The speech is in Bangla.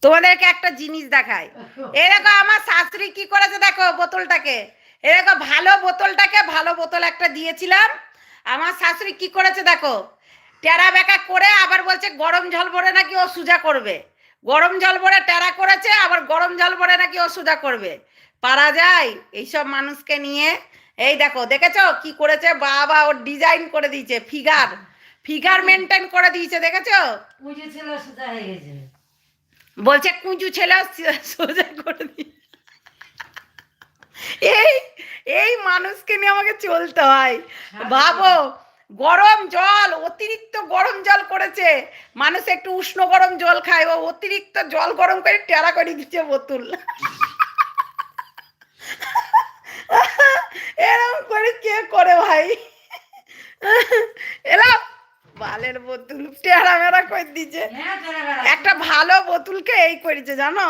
তোমাদেরকে একটা জিনিস দেখাই। এরকম আমার শাশুড়ি কি করেছে দেখো, বোতলটাকে এরকম ভালো বোতলটাকে ভালো বোতল একটা দিয়েছিলাম, আমার শাশুড়ি কি করেছে দেখো, টেরা বেকা করে আবার বলছে গরম জল ভরে নাকি ও সোজা করবে। গরম জল ভরে টেরা করেছে, আবার গরম জল ভরে নাকি ও সোজা করবে। পারা যায় এইসব মানুষকে নিয়ে? এই দেখো, দেখেছো কি করেছে বাবা, ওর ডিজাইন করে দিয়েছে, ফিগার ফিগার মেনটেন করে দিয়েছে, দেখেছো? বুঝেছিল সোজা হয়ে গেছে, বলছে কুঁজু ছেলে সোজা করে দি। এই এই মানুষকে নিয়ে আমাকে চলতে হয়। ভাবো, গরম জল, অতিরিক্ত গরম জল করেছে, মানুষ একটু উষ্ণ গরম জল খায়, ও অতিরিক্ত জল গরম করে টেরা করে দিচ্ছে বোতল। এরকম করে কে করে ভাই? এরা বালের বোতল টেরা মেরা করে দিচ্ছে। একটা ভালো বোতলকে এই করেছে জানো।